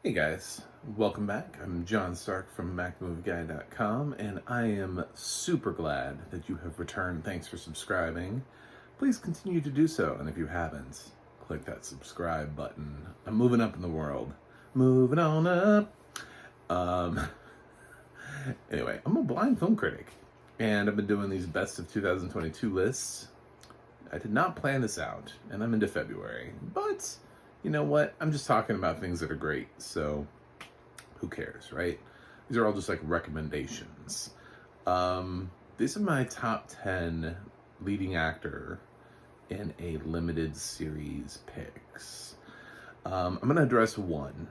Hey guys, welcome back. I'm John Stark from MacMoveGuy.com, and I am super glad that you have returned. Thanks for subscribing. Please continue to do so, and if you haven't, click that subscribe button. I'm moving up in the world. Moving on up. Um, anyway, I'm a blind film critic, and I've been doing these best of 2022 lists. I did not plan this out, and I'm into February, but you know what? I'm just talking about things that are great, so who cares, right? These are all just like recommendations. These are my top 10 leading actor in a limited series picks. I'm gonna address one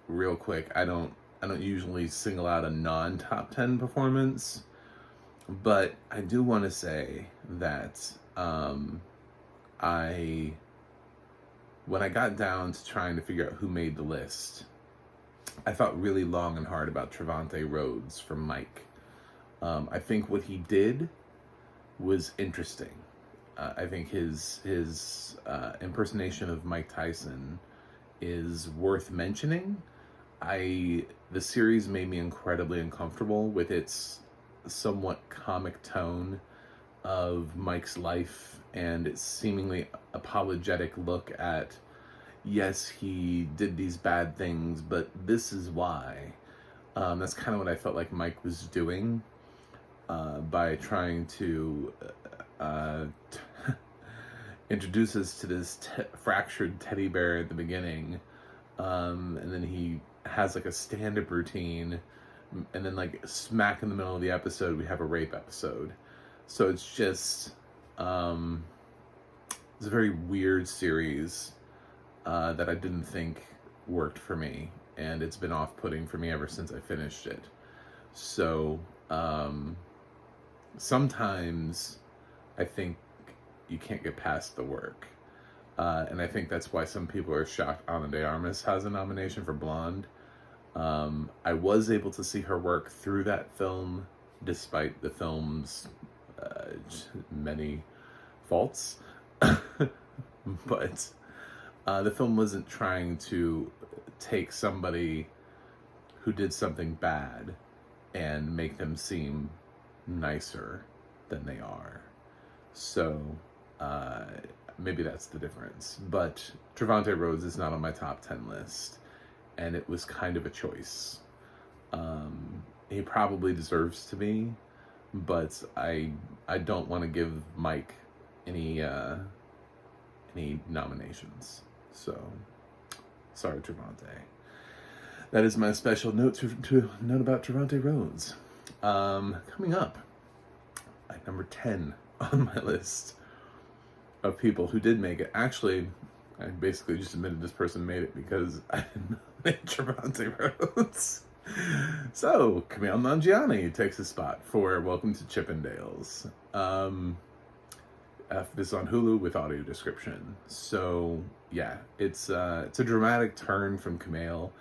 real quick. I don't usually single out a non-top 10 performance, but I do want to say that I when I got down to trying to figure out who made the list, I thought really long and hard about Trevante Rhodes from Mike. I think what he did was interesting. I think his impersonation of Mike Tyson is worth mentioning. The series made me incredibly uncomfortable with its somewhat comic tone of Mike's life and its seemingly apologetic look at, yes, he did these bad things, but this is why. That's kind of what I felt like Mike was doing by trying to introduce us to this fractured teddy bear at the beginning. And then he has like a stand-up routine, and then like smack in the middle of the episode, we have a rape episode. So it's just, it's a very weird series that I didn't think worked for me, and it's been off-putting for me ever since I finished it. So sometimes I think you can't get past the work, and I think that's why some people are shocked Ana de Armas has a nomination for Blonde. I was able to see her work through that film, despite the film's many faults. But the film wasn't trying to take somebody who did something bad and make them seem nicer than they are. So maybe that's the difference. But Trevante Rhodes is not on my top 10 list, and it was kind of a choice. He probably deserves to be, but I don't want to give Mike any nominations. So sorry, Trevante. That is my special note to note about Trevante Rhodes. Coming up at number 10 on my list of people who did make it. Actually, I basically just admitted this person made it because I didn't nominate Trevante Rhodes. So, Kumail Nanjiani takes a spot for Welcome to Chippendales. This is on Hulu with audio description. So, yeah, it's a dramatic turn from Kumail,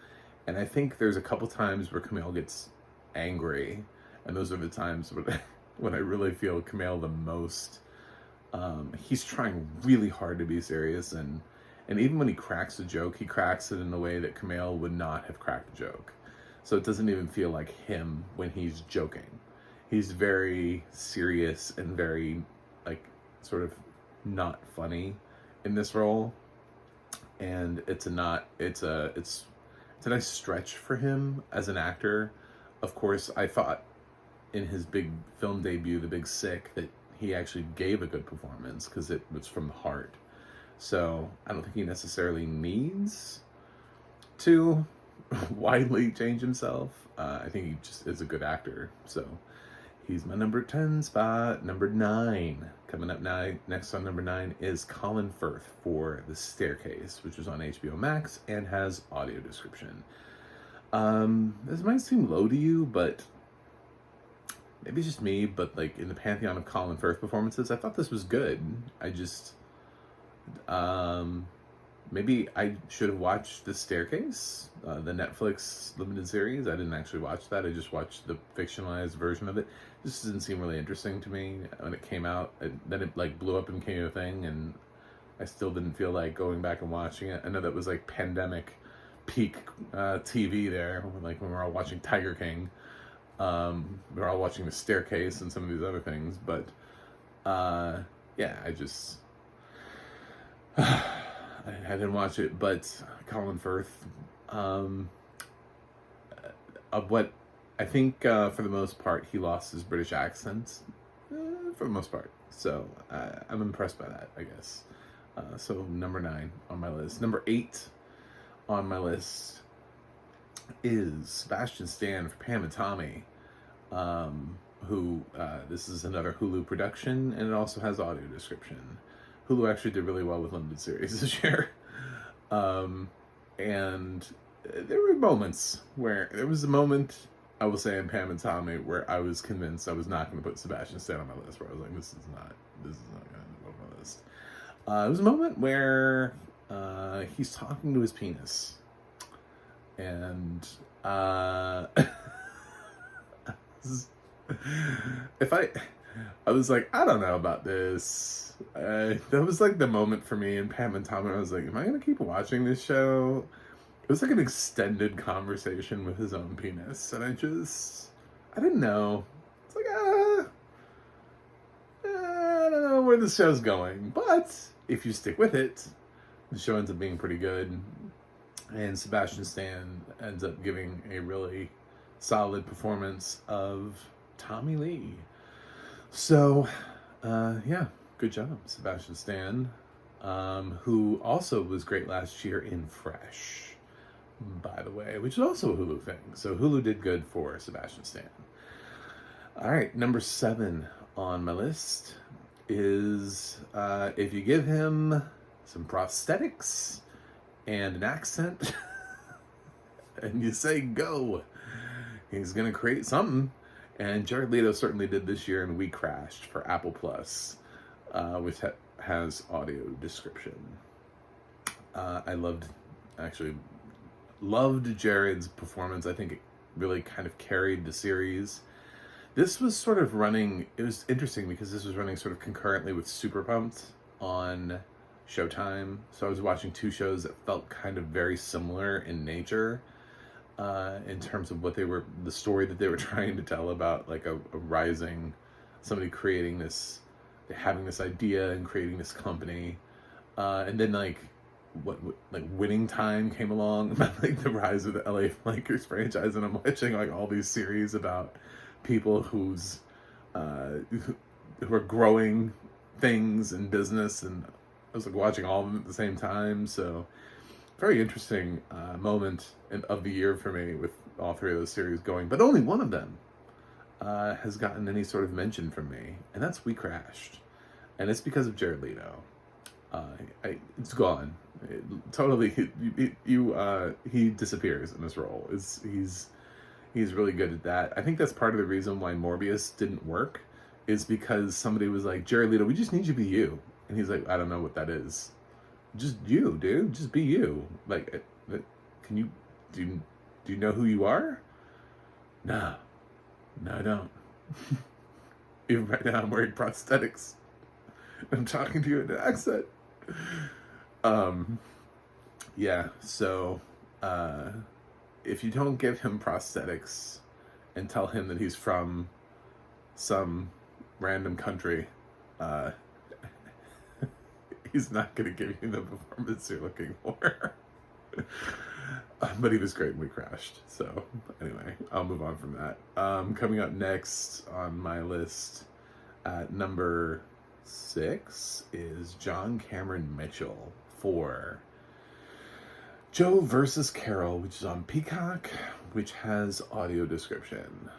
and I think there's a couple times where Kumail gets angry, and those are the times when I really feel Kumail the most. He's trying really hard to be serious, and even when he cracks a joke, he cracks it in a way that Kumail would not have cracked a joke. So it doesn't even feel like him when he's joking. He's very serious and very, like, sort of not funny in this role. And it's a nice stretch for him as an actor. Of course, I thought in his big film debut, The Big Sick, that he actually gave a good performance because it was from the heart. So I don't think he necessarily needs to widely change himself. I think he just is a good actor. So he's my number 10 spot. Number 9. Coming up next on number 9 is Colin Firth for The Staircase, which is on HBO Max and has audio description. This might seem low to you, but maybe it's just me, but like in the pantheon of Colin Firth performances, I thought this was good. I just, maybe I should have watched The Staircase, the Netflix limited series. I didn't actually watch that. I just watched the fictionalized version of it. This didn't seem really interesting to me when it came out. Then it like blew up and became a thing, and I still didn't feel like going back and watching it. I know that was like pandemic peak TV there, like when we're all watching Tiger King. We're all watching The Staircase and some of these other things, but yeah, I just I didn't watch it. But Colin Firth, of what I think for the most part he lost his British accent for the most part, so I'm impressed by that, I guess. So number 9 on my list. Number 8 on my list is Sebastian Stan for Pam and Tommy, who this is another Hulu production, and it also has audio description. Hulu actually did really well with limited series this year. And there were moments where, there was a moment, I will say, in Pam and Tommy where I was convinced I was not going to put Sebastian Stan on my list, where I was like, this is not going to go on my list. It was a moment where he's talking to his penis. And if I was like, I don't know about this. That was like the moment for me in Pam and Tommy. I was like, am I going to keep watching this show? It was like an extended conversation with his own penis. And I didn't know. It's like, I don't know where this show's going. But if you stick with it, the show ends up being pretty good. And Sebastian Stan ends up giving a really solid performance of Tommy Lee. So, yeah, good job, Sebastian Stan, who also was great last year in Fresh, by the way, which is also a Hulu thing. So Hulu did good for Sebastian Stan. All right, number 7 on my list is if you give him some prosthetics and an accent and you say go, he's gonna create something. And Jared Leto certainly did this year in We Crashed for Apple Plus, which has audio description. I loved Jared's performance. I think it really kind of carried the series. This was sort of running, it was interesting because this was running sort of concurrently with Super Pumped on Showtime. So I was watching 2 shows that felt kind of very similar in nature, in terms of what the story that they were trying to tell about, like a rising, somebody creating this, having this idea and creating this company. And then like Winning Time came along about like the rise of the LA Lakers franchise. And I'm watching like all these series about people who are growing things in business, and I was like watching all of them at the same time. So very interesting moment of the year for me with all 3 of those series going, but only one of them has gotten any sort of mention from me, and that's We Crashed, and it's because of Jared Leto. It's gone. He disappears in this role. He's really good at that. I think that's part of the reason why Morbius didn't work, is because somebody was like, Jared Leto, we just need you to be you. And he's like, I don't know what that is. Just you, dude. Just be you. Like, can you, do you know who you are? No, I don't. Even right now I'm wearing prosthetics. I'm talking to you in an accent. Yeah, so, if you don't give him prosthetics and tell him that he's from some random country, he's not going to give you the performance you're looking for. But he was great when We Crashed. So anyway, I'll move on from that. Coming up next on my list at number 6 is John Cameron Mitchell for Joe versus Carol, which is on Peacock, which has audio description.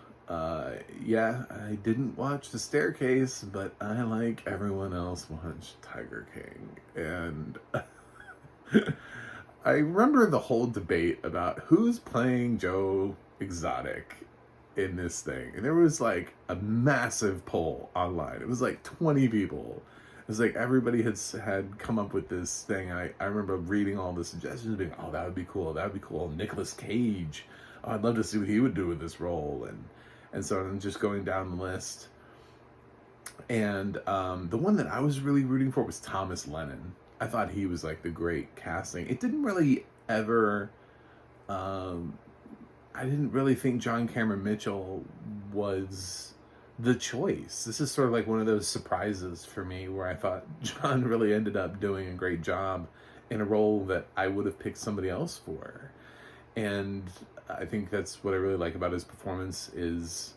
Yeah, I didn't watch The Staircase, but I, like everyone else, watched Tiger King. And I remember the whole debate about who's playing Joe Exotic in this thing. And there was like a massive poll online. It was like 20 people. It was like everybody had come up with this thing. I remember reading all the suggestions and being, oh, that would be cool. That would be cool. Nicolas Cage. Oh, I'd love to see what he would do with this role. And so I'm just going down the list. And the one that I was really rooting for was Thomas Lennon. I thought he was like the great casting. It didn't really ever Um, I didn't really think John Cameron Mitchell was the choice. This is sort of like one of those surprises for me where I thought John really ended up doing a great job in a role that I would have picked somebody else for. And I think that's what I really like about his performance is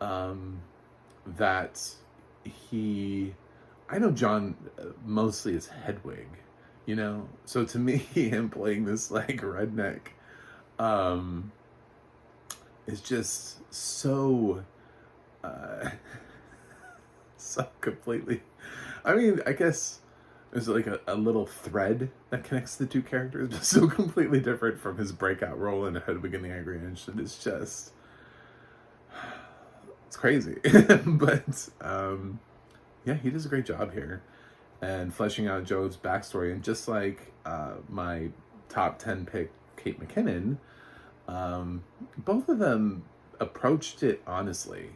um, that he, I know John mostly is Hedwig, you know? So to me, him playing this like redneck um, is just so, uh, so completely, I mean, I guess there's like a little thread that connects the two characters, but so completely different from his breakout role in Hedwig and the Angry Inch. And it's just, it's crazy. But yeah, he does a great job here and fleshing out Joe's backstory. And just like my top 10 pick, Kate McKinnon, both of them approached it honestly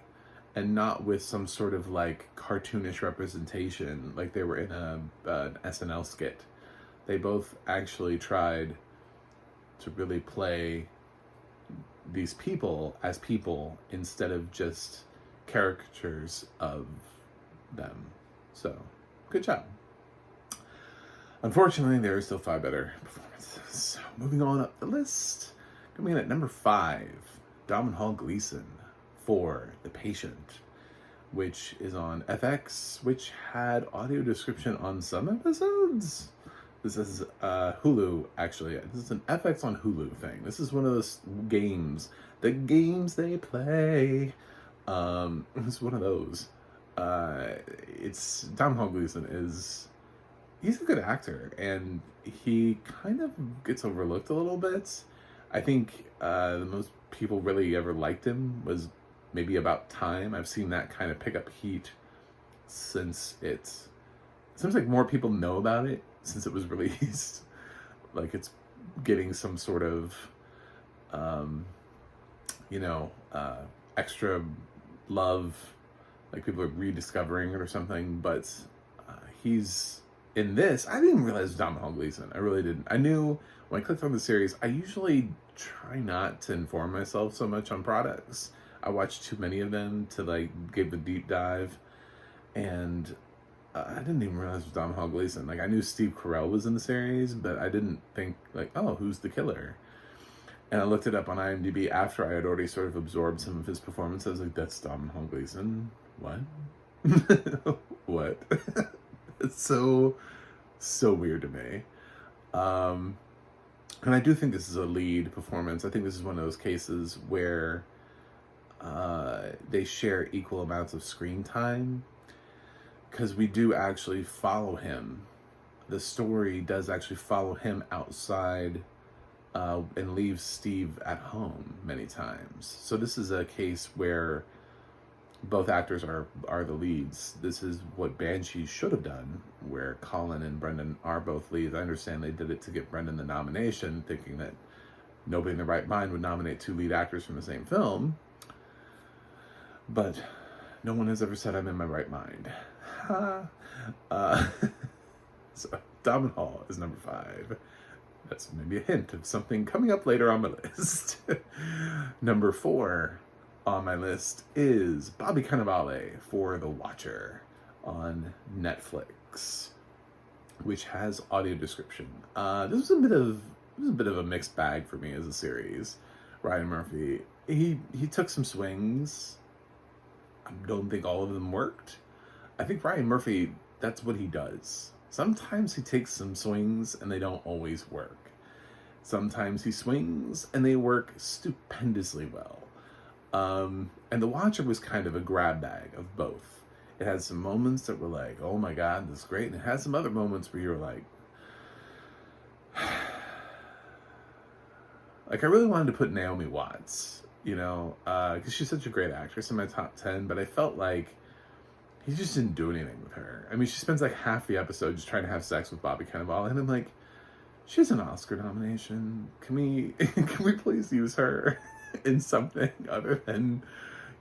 and not with some sort of like cartoonish representation like they were in an SNL skit. They both actually tried to really play these people as people instead of just caricatures of them. So, good job. Unfortunately, there are still 5 better performances. So, moving on up the list, coming in at number 5, Domhnall Gleeson for The Patient, which is on FX, which had audio description on some episodes. This is Hulu, actually. This is an FX on Hulu thing. This is one of those games. The games they play. It's one of those. It's Domhnall Gleeson he's a good actor, and he kind of gets overlooked a little bit. I think the most people really ever liked him was maybe About Time. I've seen that kind of pick up heat since it seems like more people know about it since it was released. Like it's getting some sort of extra love, like people are rediscovering it or something. But he's in this. I didn't realize Domhnall Gleeson. I really didn't. I knew when I clicked on the series. I usually try not to inform myself so much on products. I watch too many of them to like give a deep dive, and I didn't even realize it was Domhnall Gleeson. Like I knew Steve Carell was in the series, but I didn't think like, oh, who's the killer? And I looked it up on IMDb after I had already sort of absorbed some of his performance. I was like, that's Domhnall Gleeson. What? What? It's so weird to me. And I do think this is a lead performance. I think this is one of those cases where they share equal amounts of screen time, because we do actually follow him. The story does actually follow him outside and leaves Steve at home many times. So this is a case where both actors are the leads. This is what Banshees should have done, where Colin and Brendan are both leads. I understand they did it to get Brendan the nomination, thinking that nobody in their right mind would nominate 2 lead actors from the same film. But no one has ever said I'm in my right mind. So Domhnall is number 5. That's maybe a hint of something coming up later on my list. Number 4 on my list is Bobby Cannavale for The Watcher on Netflix, which has audio description. This was a bit of a mixed bag for me as a series. Ryan Murphy, he took some swings. I don't think all of them worked. I think Ryan Murphy, that's what he does. Sometimes he takes some swings and they don't always work. Sometimes he swings and they work stupendously well. And The Watcher was kind of a grab bag of both. It had some moments that were like, oh my God, this is great. And it had some other moments where you were like, I really wanted to put Naomi Watts, because she's such a great actress in my top 10, but I felt like he just didn't do anything with her. I mean, she spends like half the episode just trying to have sex with Bobby Cannavale, and I'm like, she has an Oscar nomination. Can we please use her in something other than,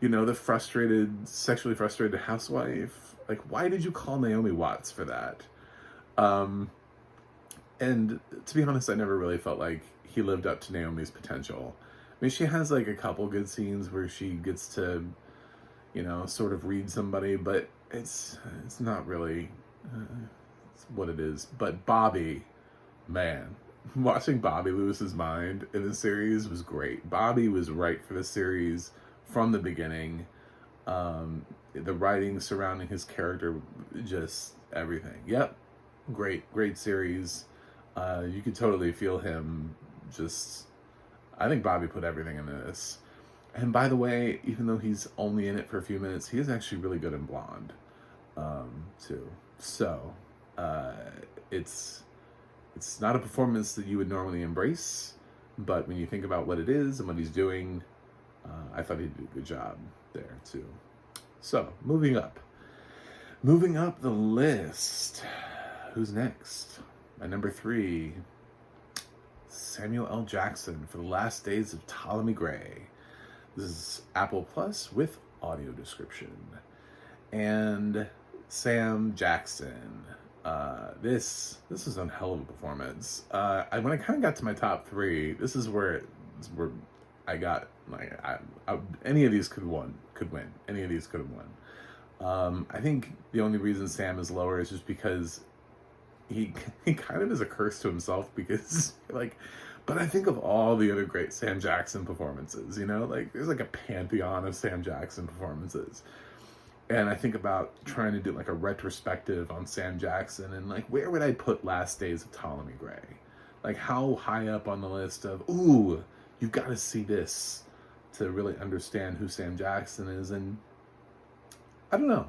the sexually frustrated housewife? Like, why did you call Naomi Watts for that? And to be honest, I never really felt like he lived up to Naomi's potential. I mean, she has like a couple good scenes where she gets to, sort of read somebody, but it's not really uh, it's what it is. But Bobby, man, watching Bobby lose his mind in the series was great. Bobby was right for the series from the beginning. The writing surrounding his character, just everything. Yep, great series. You could totally feel him. Just, I think Bobby put everything into this. And by the way, even though he's only in it for a few minutes, he is actually really good in Blonde, too. So, uh, it's it's not a performance that you would normally embrace, but when you think about what it is and what he's doing, I thought he did a good job there too. So, moving up the list. Who's next? At number 3, Samuel L. Jackson for The Last Days of Ptolemy Gray. This is Apple Plus with audio description. And Sam Jackson. This is a hell of a performance. When I kind of got to my top 3, this is where I got like any of these could win. Any of these could have won. I think the only reason Sam is lower is just because he kind of is a curse to himself, because like, but I think of all the other great Sam Jackson performances, like there's like a pantheon of Sam Jackson performances. And I think about trying to do like a retrospective on Sam Jackson, and like, where would I put Last Days of Ptolemy Gray? Like, how high up on the list of, ooh, you've got to see this to really understand who Sam Jackson is. And I don't know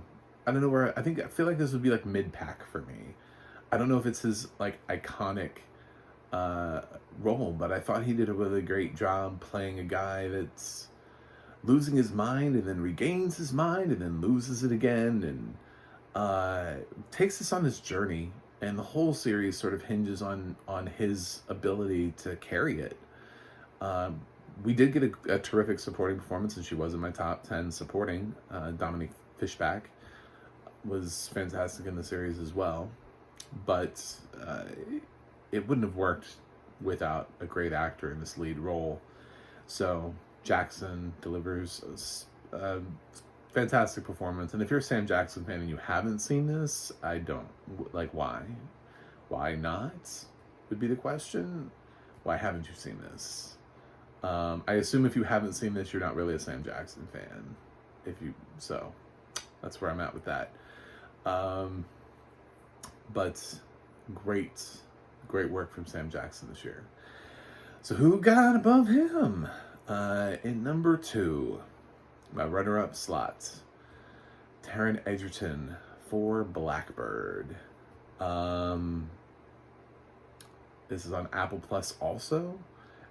where, I feel like this would be like mid-pack for me. I don't know if it's his like iconic role, but I thought he did a really great job playing a guy that's losing his mind and then regains his mind and then loses it again, and takes us on this journey. And the whole series sort of hinges on his ability to carry it. We did get a terrific supporting performance, and she was in my top 10 supporting. Dominique Fishback was fantastic in the series as well. But it wouldn't have worked without a great actor in this lead role. So Jackson delivers a fantastic performance. And if you're a Sam Jackson fan and you haven't seen this, I don't, like, why? Why not? Would be the question. Why haven't you seen this? I assume if you haven't seen this, you're not really a Sam Jackson fan. So that's where I'm at with that. But great work from Sam Jackson this year. So who got above him? In number 2, my runner-up slot, Taron Egerton for Blackbird. This is on Apple Plus also,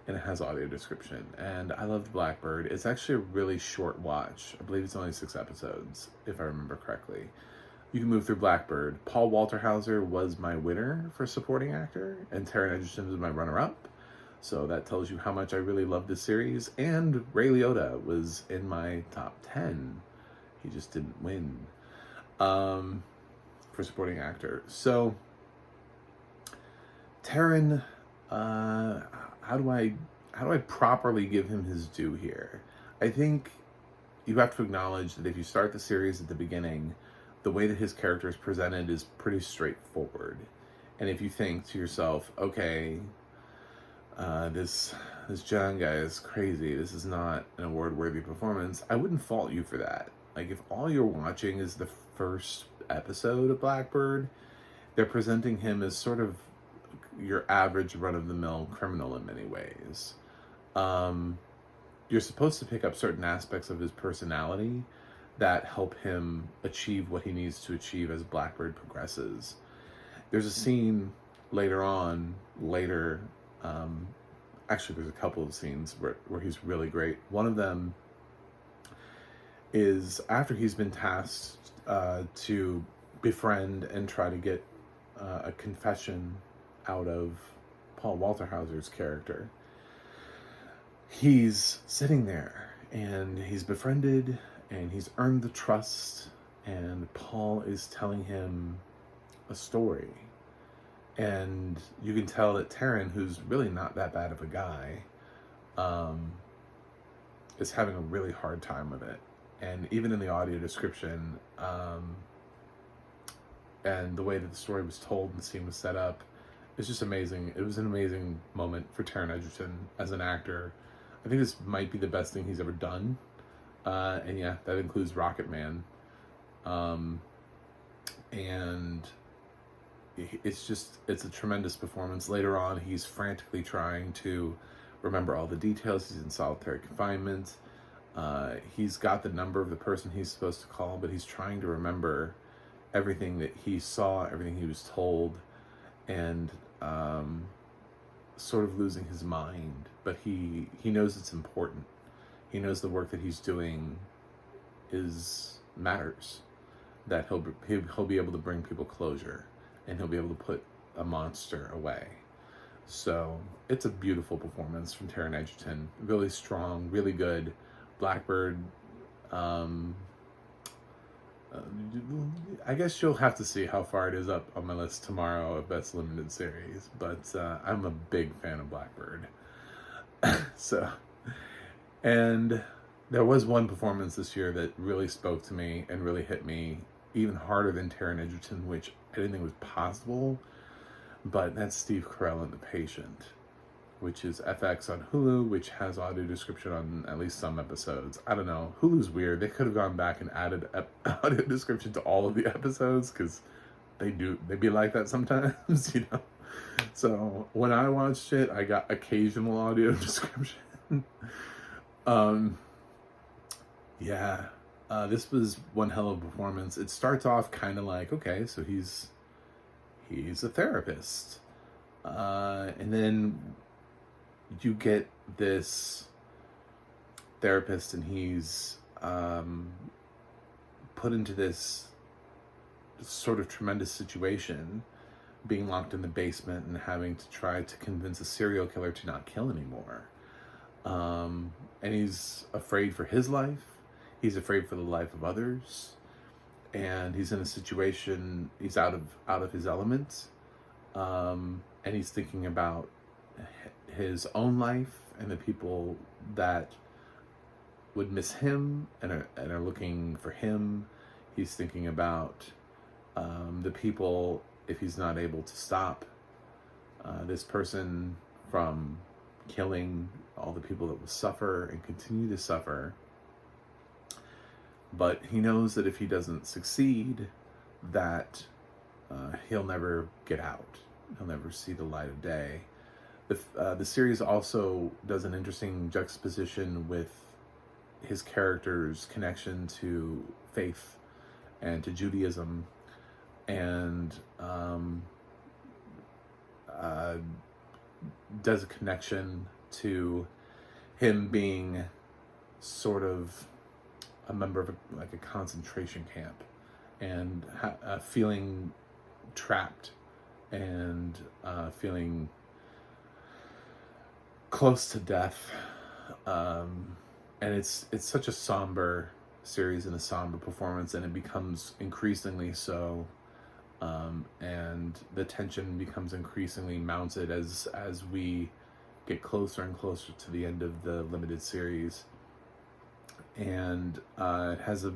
and it has audio description. And I loved Blackbird. It's actually a really short watch. I believe it's only 6 episodes, if I remember correctly. You can move through Blackbird. Paul Walter Hauser was my winner for supporting actor, and Taron Egerton was my runner-up. So that tells you how much I really love this series. And Ray Liotta was in my top 10. He just didn't win for supporting actor. So Taron, how do I properly give him his due here? I think you have to acknowledge that if you start the series at the beginning, the way that his character is presented is pretty straightforward. And if you think to yourself, okay, this John guy is crazy, this is not an award-worthy performance, I wouldn't fault you for that. Like, if all you're watching is the first episode of Blackbird, they're presenting him as sort of your average run-of-the-mill criminal in many ways. You're supposed to pick up certain aspects of his personality that help him achieve what he needs to achieve as Blackbird progresses. There's a scene later, actually there's a couple of scenes where he's really great. One of them is after he's been tasked to befriend and try to get a confession out of Paul Walter Hauser's character. He's sitting there and he's befriended and he's earned the trust, and Paul is telling him a story. And you can tell that Taron, who's really not that bad of a guy, um, is having a really hard time with it. And even in the audio description, and the way that the story was told and the scene was set up, it's just amazing. It was an amazing moment for Taron Egerton as an actor. I think this might be the best thing he's ever done. And yeah, that includes Rocket Man. And it's a tremendous performance. Later on, he's frantically trying to remember all the details. He's in solitary confinement. He's got the number of the person he's supposed to call, but he's trying to remember everything that he saw, everything he was told, and sort of losing his mind. But he knows it's important. He knows the work that he's doing matters. That he'll be able to bring people closure, and he'll be able to put a monster away. So it's a beautiful performance from Taron Egerton. Really strong, really good. Blackbird. I guess you'll have to see how far it is up on my list tomorrow of Best Limited Series, but I'm a big fan of Blackbird. So, and there was one performance this year that really spoke to me and really hit me even harder than Taron Egerton, which I didn't think was possible, but that's Steve Carell in The Patient, which is FX on Hulu, which has audio description on at least some episodes. I don't know. Hulu's weird. They could have gone back and added audio description to all of the episodes, because they be like that sometimes, you know? So when I watched it, I got occasional audio description. Yeah. This was one hell of a performance. It starts off kind of like, okay, so he's a therapist. And then you get this therapist, and he's put into this sort of tremendous situation, being locked in the basement and having to try to convince a serial killer to not kill anymore. And he's afraid for his life. He's afraid for the life of others. And he's in a situation, he's out of his element. And he's thinking about his own life and the people that would miss him and are looking for him. He's thinking about the people, if he's not able to stop this person from killing all the people that will suffer and continue to suffer. But he knows that if he doesn't succeed, that he'll never get out. He'll never see the light of day. The series also does an interesting juxtaposition with his character's connection to faith and to Judaism, and does a connection to him being sort of a member of a concentration camp, and feeling trapped and feeling close to death. And it's such a somber series and a somber performance, and it becomes increasingly so. And the tension becomes increasingly mounted as we get closer and closer to the end of the limited series. And it has a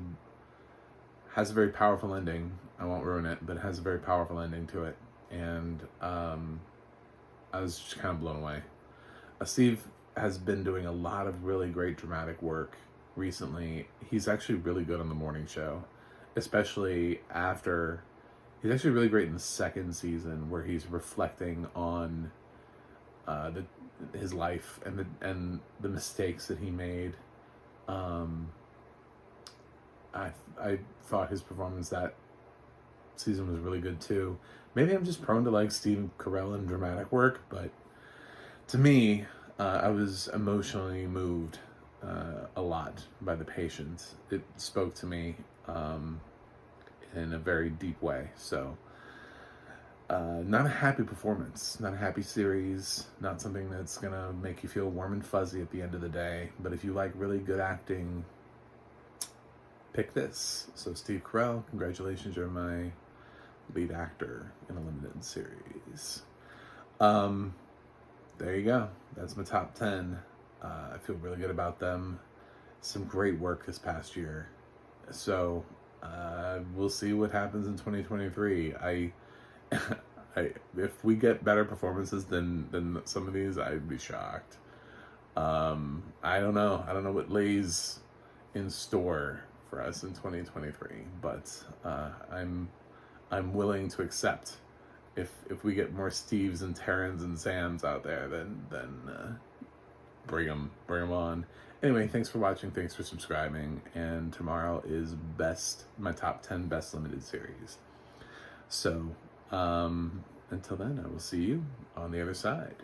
very powerful ending. I won't ruin it, but it has a very powerful ending to it. And I was just kind of blown away. Steve has been doing a lot of really great dramatic work recently. He's actually really good on The Morning Show, especially after. He's actually really great in the second season, where he's reflecting on his life and the mistakes that he made. I thought his performance that season was really good too. Maybe I'm just prone to like Steve Carell and dramatic work, but to me, I was emotionally moved a lot by The Patient. It spoke to me in a very deep way. So, not a happy performance, not a happy series, not something that's gonna make you feel warm and fuzzy at the end of the day. But if you like really good acting, pick this. So Steve Carell, congratulations, you're my lead actor in a limited series. There you go. That's my top 10. I feel really good about them. Some great work this past year. So we'll see what happens in 2023. If we get better performances than some of these, I'd be shocked. I don't know. I don't know what lays in store for us in 2023, but I'm willing to accept if we get more Steves and Terrans and Sams out there, then bring them on. Anyway, thanks for watching. Thanks for subscribing. And tomorrow is my top 10 best limited series. So until then, I will see you on the other side.